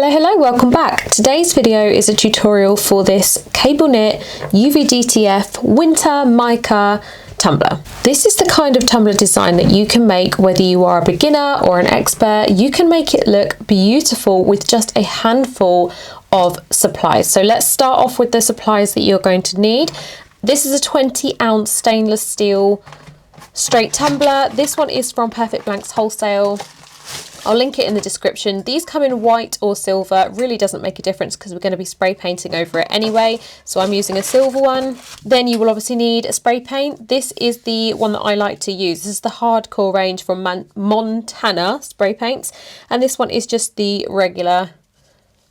Hello, welcome back. Today's video is a tutorial for this cable knit UVDTF winter mica tumbler. This is the kind of tumbler design that you can make whether you are a beginner or an expert. You can make it look beautiful with just a handful of supplies. So let's start off with the supplies that you're going to need. This is a 20-ounce stainless steel straight tumbler. This one is from Perfect Blanks Wholesale. I'll link it in the description. These come in white or silver. It really doesn't make a difference because we're going to be spray painting over it anyway. So I'm using a silver one. Then you will obviously need a spray paint. This is the one that I like to use. This is the hardcore range from Montana spray paints. And this one is just the regular.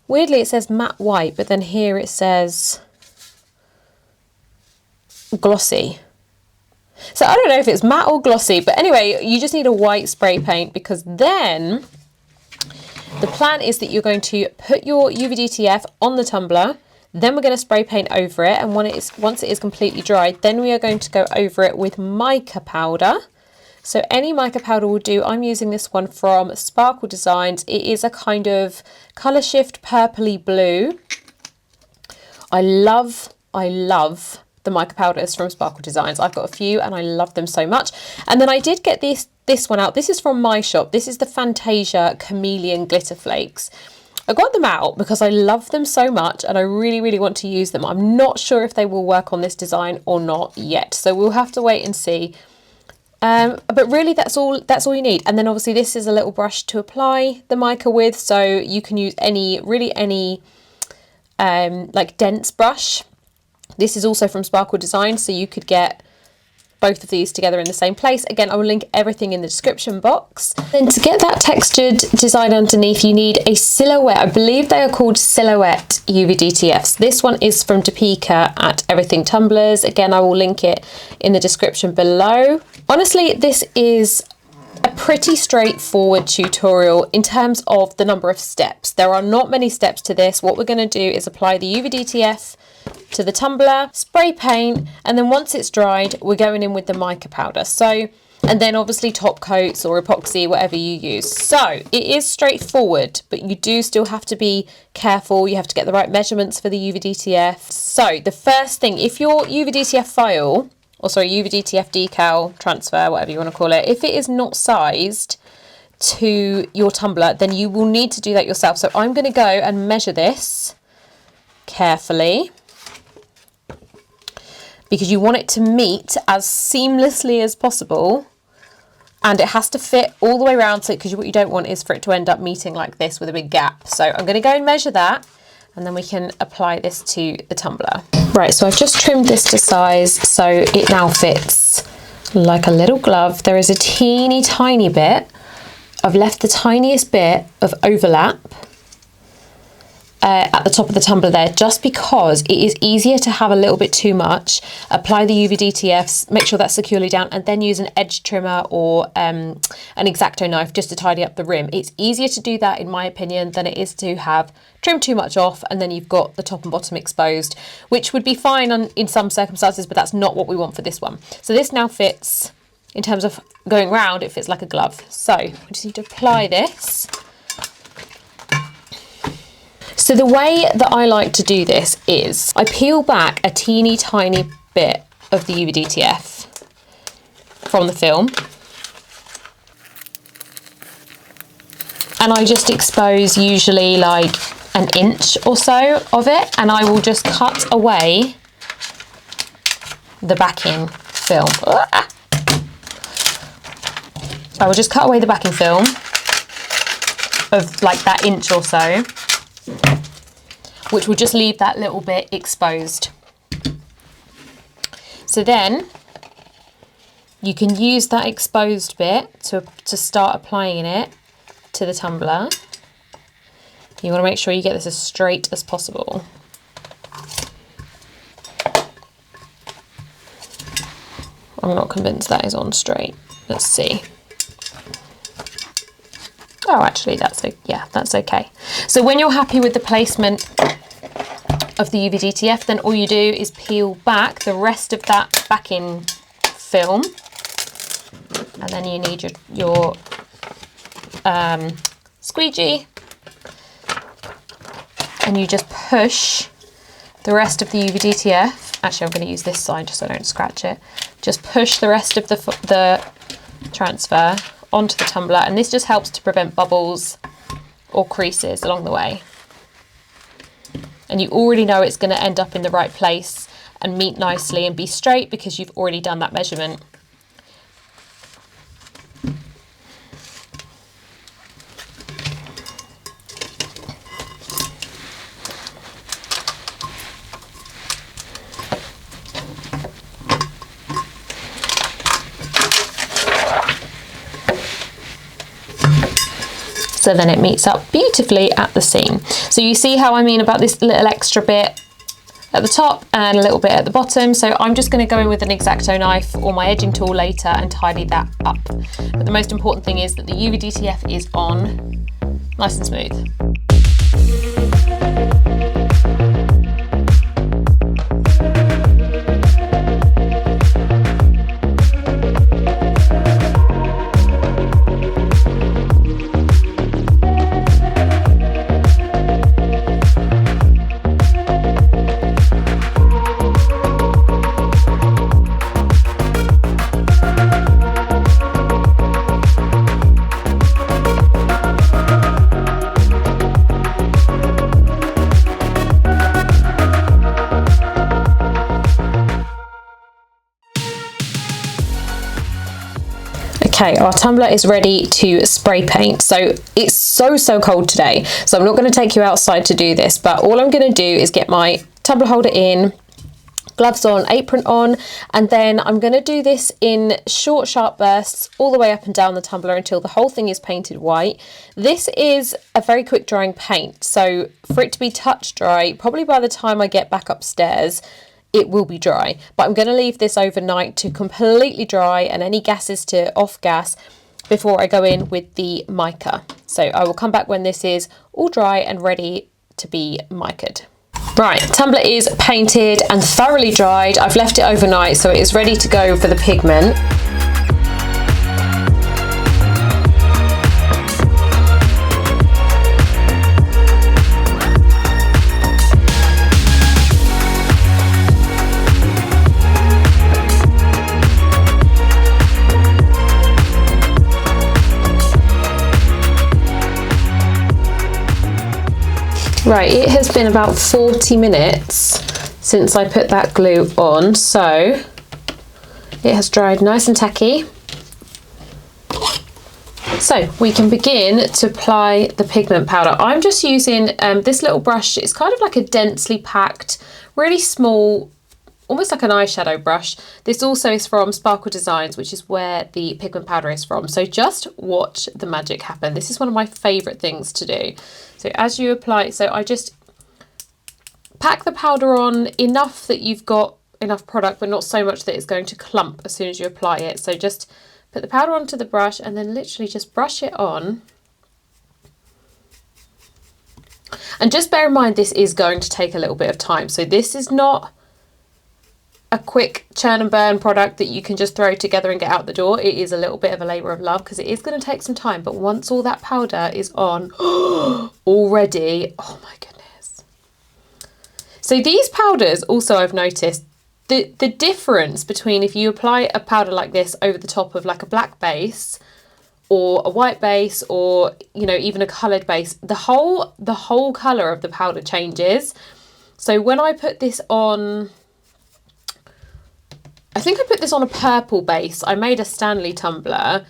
Weirdly, it says matte white, but then here it says glossy. So I don't know if it's matte or glossy, but anyway, you just need a white spray paint because then the plan is that you're going to put your UVDTF on the tumbler, then we're going to spray paint over it, and once it is completely dried, then we are going to go over it with mica powder. So any mica powder will do. I'm using this one from Sparkle Designs. It is a kind of colour shift purpley blue. I love the mica powders from Sparkle Designs. I've got a few and I love them so much. And then I did get this one out. This is from my shop. This is the Fantasia Chameleon Glitter Flakes. I got them out because I love them so much and I really want to use them. I'm not sure if they will work on this design or not yet, so we'll have to wait and see. But really that's all you need. And then obviously this is a little brush to apply the mica with, so you can use any like dense brush. This is also from Sparkle Design, so you could get both of these together in the same place. Again, I will link everything in the description box. Then to get that textured design underneath, you need a silhouette. I believe they are called silhouette UVDTFs. This one is from Topeka at Everything Tumblers. Again, I will link it in the description below. Honestly, this is a pretty straightforward tutorial in terms of the number of steps. There are not many steps to this. What we're going to do is apply the UVDTF to the tumbler, spray paint, and then once it's dried, we're going in with the mica powder. So, and then obviously top coats or epoxy, whatever you use. So it is straightforward, but you do still have to be careful. You have to get the right measurements for the UVDTF. So the first thing, if your UVDTF file, or sorry, UVDTF decal, transfer, whatever you want to call it, if it is not sized to your tumbler, then you will need to do that yourself. So I'm going to go and measure this carefully, because you want it to meet as seamlessly as possible, and it has to fit all the way around, so because what you don't want is for it to end up meeting like this with a big gap. So I'm going to go and measure that, and then we can apply this to the tumbler. Right, so I've just trimmed this to size, so it now fits like a little glove. There is a teeny tiny bit. I've left the tiniest bit of overlap at the top of the tumbler there, just because it is easier to have a little bit too much. Apply the UVDTFs, make sure that's securely down, and then use an edge trimmer or an X-Acto knife just to tidy up the rim. It's easier to do that, in my opinion, than it is to have trimmed too much off and then you've got the top and bottom exposed, which would be fine in some circumstances, but that's not what we want for this one. So this now fits, in terms of going round, it fits like a glove. So we just need to apply this. So the way that I like to do this is I peel back a teeny tiny bit of the UVDTF from the film, and I just expose usually like an inch or so of it, and I will just cut away the backing film. I will just cut away the backing film of like that inch or so, which will just leave that little bit exposed. So then you can use that exposed bit to start applying it to the tumbler. You want to make sure you get this as straight as possible. I'm not convinced that is on straight. Let's see. Oh, actually, that's okay. So when you're happy with the placement of the UVDTF, then all you do is peel back the rest of that backing film, and then you need your squeegee and you just push the rest of the UVDTF. Actually, I'm going to use this side just so I don't scratch it. Just push the rest of the transfer onto the tumbler, and this just helps to prevent bubbles or creases along the way. And you already know it's going to end up in the right place and meet nicely and be straight because you've already done that measurement. So then it meets up beautifully at the seam. So you see how I mean about this little extra bit at the top and a little bit at the bottom. So I'm just going to go in with an X-Acto knife or my edging tool later and tidy that up. But the most important thing is that the UVDTF is on nice and smooth. Okay, our tumbler is ready to spray paint. So it's so cold today, so I'm not going to take you outside to do this, but all I'm going to do is get my tumbler holder in, gloves on, apron on, and then I'm going to do this in short, sharp bursts all the way up and down the tumbler until the whole thing is painted white. This is a very quick drying paint, so for it to be touch dry, probably by the time I get back upstairs, it will be dry, but I'm going to leave this overnight to completely dry and any gases to off gas before I go in with the mica. So I will come back when this is all dry and ready to be micaed. Right, tumbler is painted and thoroughly dried. I've left it overnight, so it is ready to go for the pigment. Right, it has been about 40 minutes since I put that glue on, so it has dried nice and tacky. So we can begin to apply the pigment powder. I'm just using this little brush. It's kind of like a densely packed, really small, almost like an eyeshadow brush. This also is from Sparkle Designs, which is where the pigment powder is from. So just watch the magic happen. This is one of my favourite things to do. So as you apply, so I just pack the powder on enough that you've got enough product, but not so much that it's going to clump as soon as you apply it. So just put the powder onto the brush and then literally just brush it on. And just bear in mind, this is going to take a little bit of time. So this is not a quick churn and burn product that you can just throw together and get out the door. It is a little bit of a labour of love because it is going to take some time, but once all that powder is on already, oh my goodness. So these powders also, I've noticed the difference between if you apply a powder like this over the top of like a black base or a white base, or you know, even a coloured base, the whole colour of the powder changes. So when I put this on, I think I put this on a purple base. I made a Stanley tumbler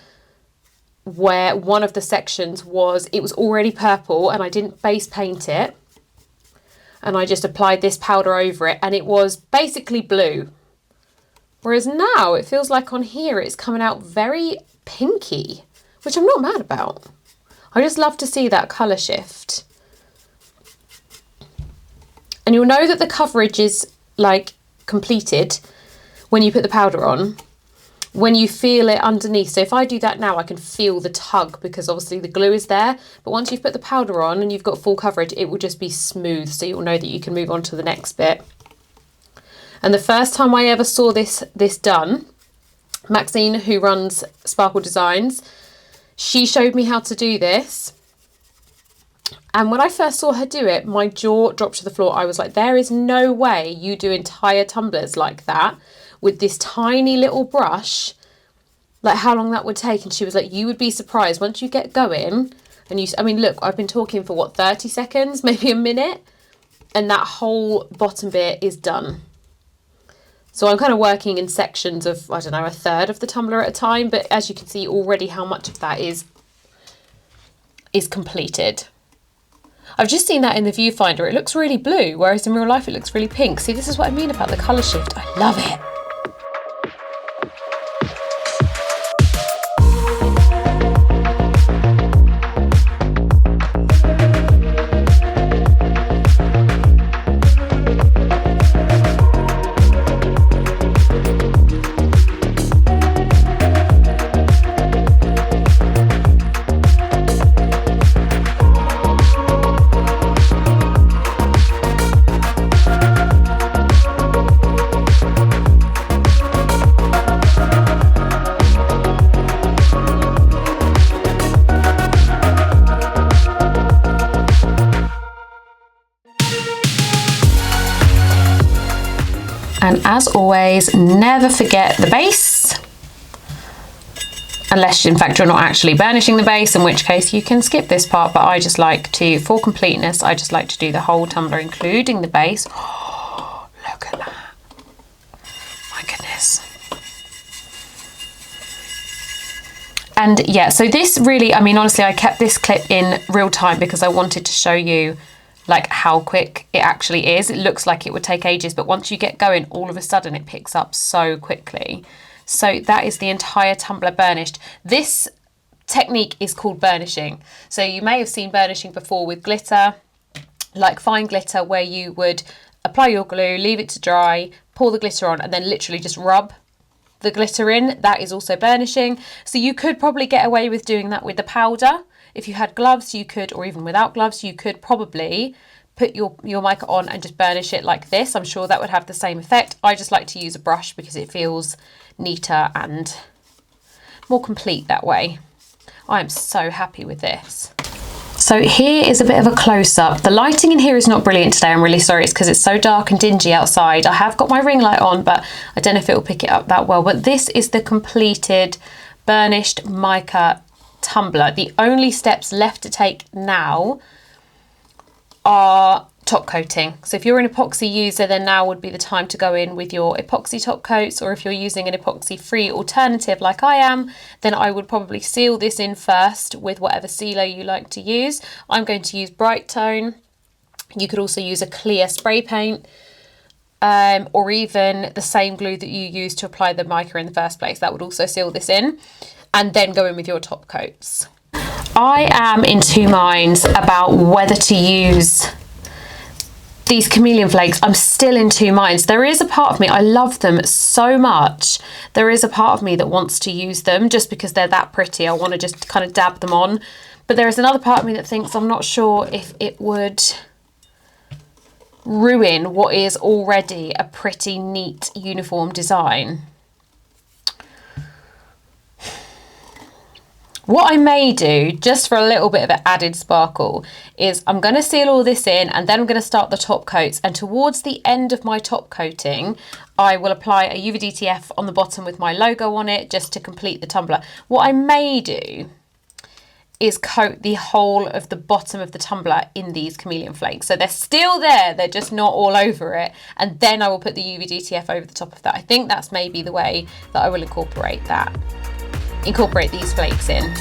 where one of the sections was already purple and I didn't base paint it. And I just applied this powder over it and it was basically blue. Whereas now it feels like on here it's coming out very pinky, which I'm not mad about. I just love to see that colour shift. And you'll know that the coverage is like completed when you put the powder on, when you feel it underneath. So if I do that now, I can feel the tug because obviously the glue is there. But once you've put the powder on and you've got full coverage, it will just be smooth. So you'll know that you can move on to the next bit. And the first time I ever saw this done, Maxine, who runs Sparkle Designs, she showed me how to do this. And when I first saw her do it, my jaw dropped to the floor. I was like, there is no way you do entire tumblers like that with this tiny little brush, like how long that would take. And she was like, you would be surprised once you get going. And I mean, look, I've been talking for what, 30 seconds, maybe a minute, and that whole bottom bit is done. So I'm kind of working in sections of, I don't know, a third of the tumbler at a time. But as you can see already how much of that is completed. I've just seen that in the viewfinder. It looks really blue, whereas in real life it looks really pink. See, this is what I mean about the colour shift. I love it. And as always, never forget the base, unless in fact you're not actually burnishing the base, in which case you can skip this part. But I just like to, for completeness, I just like to do the whole tumbler, including the base. Oh, look at that. My goodness. And yeah, so this really, I mean, honestly, I kept this clip in real time because I wanted to show you like how quick it actually is. It looks like it would take ages, but once you get going, all of a sudden it picks up so quickly. So that is the entire tumbler burnished. This technique is called burnishing. So you may have seen burnishing before with glitter, like fine glitter, where you would apply your glue, leave it to dry, pour the glitter on, and then literally just rub the glitter in. That is also burnishing. So you could probably get away with doing that with the powder. If you had gloves, you could, or even without gloves, you could probably put your mica on and just burnish it like this. I'm sure that would have the same effect. I just like to use a brush because it feels neater and more complete that way. I am so happy with this. So here is a bit of a close-up. The lighting in here is not brilliant today. I'm really sorry. It's because it's so dark and dingy outside. I have got my ring light on, but I don't know if it will pick it up that well. But this is the completed burnished mica tumbler. The only steps left to take now are top coating. So if you're an epoxy user, then now would be the time to go in with your epoxy top coats, or if you're using an epoxy free alternative like I am, then I would probably seal this in first with whatever sealer you like to use. I'm going to use Bright Tone. You could also use a clear spray paint, or even the same glue that you use to apply the mica in the first place. That would also seal this in. And then go in with your top coats. I am in two minds about whether to use these chameleon flakes. I'm still in two minds. There is a part of me, I love them so much. There is a part of me that wants to use them just because they're that pretty. I want to just kind of dab them on. But there is another part of me that thinks I'm not sure if it would ruin what is already a pretty neat uniform design. What I may do, just for a little bit of an added sparkle, is I'm going to seal all this in, and then I'm going to start the top coats. And towards the end of my top coating, I will apply a UVDTF on the bottom with my logo on it, just to complete the tumbler. What I may do is coat the whole of the bottom of the tumbler in these chameleon flakes. So they're still there, they're just not all over it. And then I will put the UVDTF over the top of that. I think that's maybe the way that I will incorporate these flakes in.